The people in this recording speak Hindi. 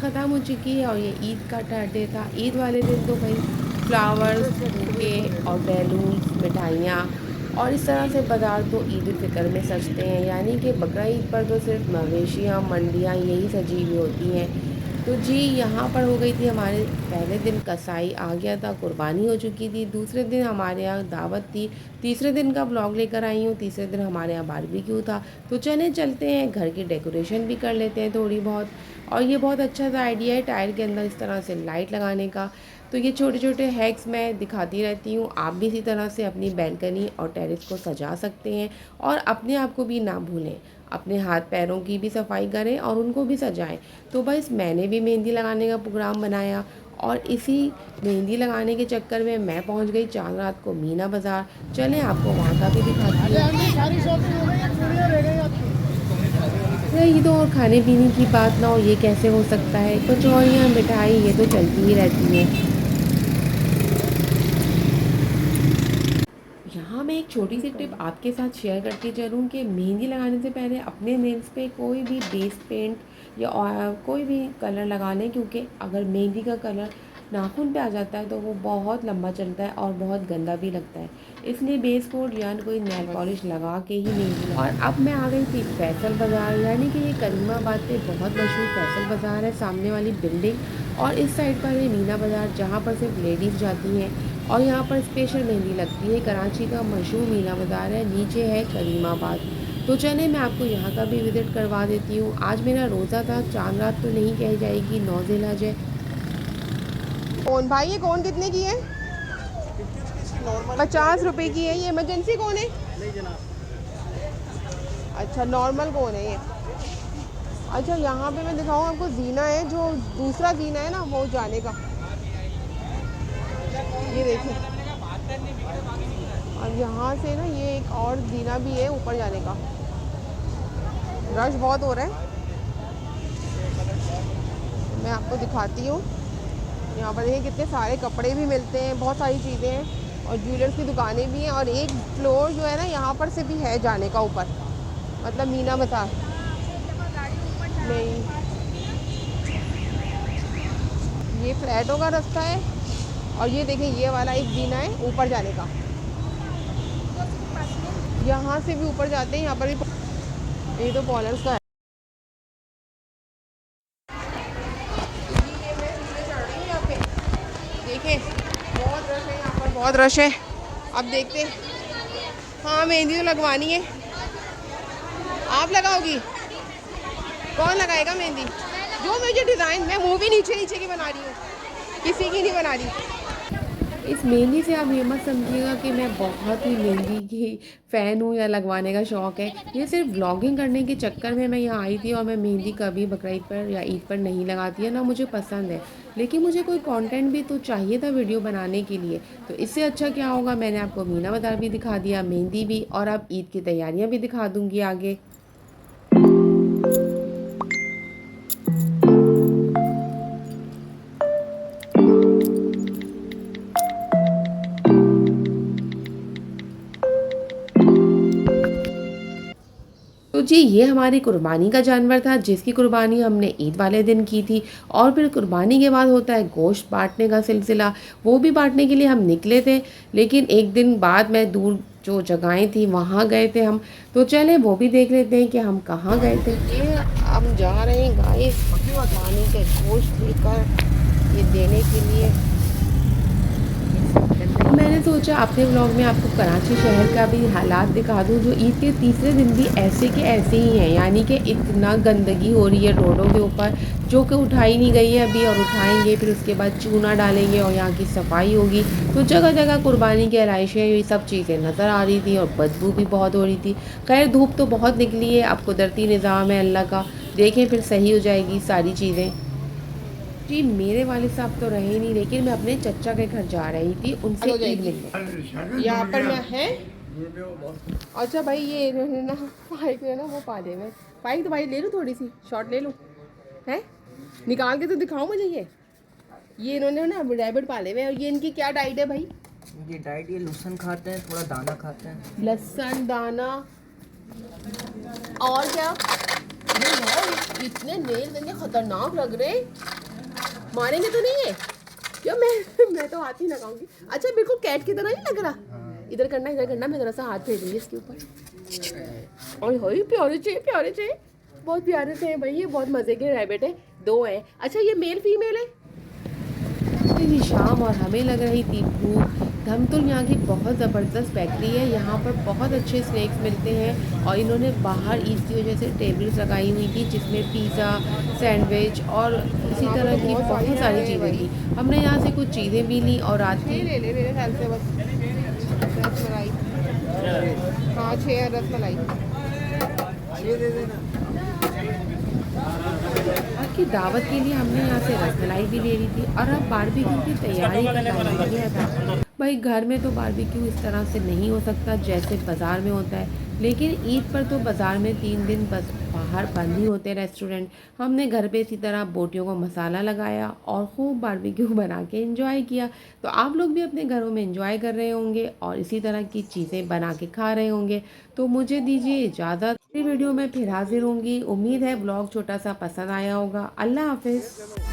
ख़त्म हो चुकी है और ये ईद का डे था। ईद वाले दिन तो भाई फ्लावर्स, बुके और बैलून्स, मिठाइयाँ और इस तरह से बाज़ार तो ईद उल फ़ितर में सजते हैं। यानी कि बकरा ईद पर तो सिर्फ मवेशियाँ, मंडियाँ यही सजी हुई होती हैं। तो जी यहाँ पर हो गई थी हमारे पहले दिन कसाई आ गया था, कुर्बानी हो चुकी थी। दूसरे दिन हमारे यहाँ दावत थी। तीसरे दिन का ब्लॉग लेकर आई हूँ। तीसरे दिन हमारे यहाँ बारबेक्यू था। तो चलते हैं, घर की डेकोरेशन भी कर लेते हैं थोड़ी बहुत। और ये बहुत अच्छा सा आइडिया है टायर के अंदर इस तरह से लाइट लगाने का। तो ये छोटे छोटे हैक्स मैं दिखाती रहती हूँ। आप भी इसी तरह से अपनी बैल्कनी और टेरेस को सजा सकते हैं और अपने आप को भी ना भूलें। अपने हाथ पैरों की भी सफाई करें और उनको भी सजाएं। तो बस मैंने भी मेहंदी लगाने का प्रोग्राम बनाया और इसी मेहंदी लगाने के चक्कर में मैं पहुंच गई चांद रात को मीना बाज़ार। चलें आपको वहां का भी दिखाती हूँ। रही तो और खाने पीने की बात ना हो ये कैसे हो सकता है। कचौड़ियाँ, मिठाई ये तो चलती ही रहती हैं। यहाँ मैं एक छोटी सी टिप आपके साथ शेयर करती चलूँ कि मेहंदी लगाने से पहले अपने नेल्स पे कोई भी बेस पेंट या कोई भी कलर लगा लें, क्योंकि अगर मेहंदी का कलर नाखून पे आ जाता है तो वो बहुत लंबा चलता है और बहुत गंदा भी लगता है। इसलिए बेस कोट या कोई नेल पॉलिश लगा के ही मेहंदी। और अब मैं आ गई थी फैसल बाज़ार, यानी कि ये करीमाबाद पे बहुत मशहूर फैसल बाज़ार है, सामने वाली बिल्डिंग। और इस साइड पर है मीना बाज़ार, जहाँ पर सिर्फ लेडीज़ जाती हैं और यहाँ पर स्पेशल मेहंदी लगती है। कराची का मशहूर मीना बाज़ार है, नीचे है करीमाबाद। तो चलें मैं आपको यहाँ का भी विज़िट करवा देती हूँ। आज मेरा रोज़ा था, चांद रात तो नहीं कही जाएगी, 9 ज़िलहज है। कौन भाई, ये कौन कितने की है? 50 रुपए की है। ये इमरजेंसी कौन है? नहीं जनाब। अच्छा, नॉर्मल कौन है ये? अच्छा, यहाँ पे मैं दिखाऊँ आपको, जीना है जो दूसरा जीना है ना वो जाने का, ये देखिए। और यहाँ से ना ये एक और जीना भी है ऊपर जाने का। रश बहुत हो रहा है, मैं आपको दिखाती हूँ। यहाँ पर देखिए कितने सारे कपड़े भी मिलते हैं, बहुत सारी चीज़ें हैं और ज्वेलर्स की दुकानें भी हैं। और एक फ्लोर जो है ना यहाँ पर से भी है जाने का ऊपर, मतलब मीना बाज़ार नहीं, ये फ्लैटों का रास्ता है। और ये देखिए ये वाला एक जीना है ऊपर जाने का, यहाँ से भी ऊपर जाते हैं। यहाँ पर भी ये तो पॉलर्स का है। देखें बहुत रश है यहाँ पर, बहुत रश है। अब देखते हैं। हाँ, मेहंदी तो लगवानी है। आप लगाओगी? कौन लगाएगा मेहंदी? जो मुझे डिज़ाइन, मैं मुँह भी नीचे नीचे की बना रही हूँ, किसी की नहीं बना रही। इस मेहंदी से आप ये मत समझिएगा कि मैं बहुत ही मेहंदी की फ़ैन हूँ या लगवाने का शौक़ है। ये सिर्फ ब्लॉगिंग करने के चक्कर में मैं यहाँ आई थी और मैं मेहंदी कभी बकरा ईद पर या ईद पर नहीं लगाती है, ना मुझे पसंद है। लेकिन मुझे कोई कंटेंट भी तो चाहिए था वीडियो बनाने के लिए। तो इससे अच्छा क्या होगा, मैंने आपको मीना बाज़ार भी दिखा दिया, मेहंदी भी, और अब ईद की तैयारियाँ भी दिखा दूँगी आगे। तो जी ये हमारी कुर्बानी का जानवर था, जिसकी कुर्बानी हमने ईद वाले दिन की थी। और फिर कुर्बानी के बाद होता है गोश्त बांटने का सिलसिला। वो भी बांटने के लिए हम निकले थे, लेकिन एक दिन बाद मैं दूर जो जगहें थी वहाँ गए थे हम। तो चले वो भी देख लेते हैं कि हम कहाँ गए थे। ये हम जा रहे हैं गाइस कुर्बानी के गोश्त लेकर ये देने के लिए। मैंने सोचा अपने व्लॉग में आपको कराची शहर का भी हालात दिखा दूं, जो ईद के तीसरे दिन भी ऐसे के ऐसे ही हैं। यानी कि इतना गंदगी हो रही है रोडों के ऊपर, जो कि उठाई नहीं गई है अभी, और उठाएंगे फिर उसके बाद चूना डालेंगे और यहाँ की सफाई होगी। तो जगह जगह कुर्बानी की आलाइशें, ये सब चीज़ें नज़र आ रही थी और बदबू भी बहुत हो रही थी। खैर धूप तो बहुत निकली है, अब कुदरती निज़ाम है अल्लाह का, देखें फिर सही हो जाएगी सारी चीज़ें। जी मेरे वाले साहब तो रहे नहीं, लेकिन मैं अपने चचा के घर जा रही थी उनसे ईद मिलने। यहाँ पर मैं है। अच्छा भाई ये ना पाइक है ना वो पा दे, मैं पाइक तो भाई ले लूँ, थोड़ी सी शॉर्ट ले लूँ, है निकाल के तो दिखाओ मुझे। ये इन्होंने ना रैबिट पाले हुए, और ये इनकी क्या डाइट है भाई? ये डाइट, ये लहसुन खाते हैं, थोड़ा दाना खाते हैं, लहसुन दाना और क्या? ये यार इतने नेल इतने खतरनाक लग रहे हैं। मारेंगे तो नहीं है क्या? मैं तो हाथ ही लगाऊंगी। अच्छा बिल्कुल कैट की तरह नहीं लग रहा। इधर करना, मैं जरा सा हाथ फेर दूंगी इसके ऊपर। और होई प्यारे चे बहुत प्यारे से हैं भाई, ये बहुत मज़े के रैबिट है। 2 हैं। अच्छा ये मेल फीमेल है। थी शाम और हमें लग रही थी भूख। धमतुल यहाँ की बहुत ज़बरदस्त बेकरी है, यहाँ पर बहुत अच्छे स्नैक्स मिलते हैं और इन्होंने बाहर ईद की वजह से टेबल्स लगाई हुई थी जिसमें पिज़्ज़ा, सैंडविच और इसी तरह की बहुत सारी चीज़ें थी। हमने यहाँ से कुछ चीज़ें भी ली और रात की ले ले मेरे ख्याल से बस रसमलाई। हाँ 6 रसमलाई। आज की दावत के लिए हमने यहाँ से रसमलाई भी ले ली थी और अब बारबेक्यू की तैयारी का टाइम हो गया था। भाई घर में तो बारबेक्यू इस तरह से नहीं हो सकता जैसे बाज़ार में होता है, लेकिन ईद पर तो बाज़ार में 3 दिन बस बाहर बंद ही होते रेस्टोरेंट। हमने घर पे इसी तरह बोटियों को मसाला लगाया और खूब बारबेक्यू बना के एंजॉय किया। तो आप लोग भी अपने घरों में एंजॉय कर रहे होंगे और इसी तरह की चीज़ें बना के खा रहे होंगे। तो मुझे दीजिए इजाज़त। अगली वीडियो में फिर हाजिर होंगी। उम्मीद है ब्लॉग छोटा सा पसंद आया होगा। अल्लाह हाफिज़।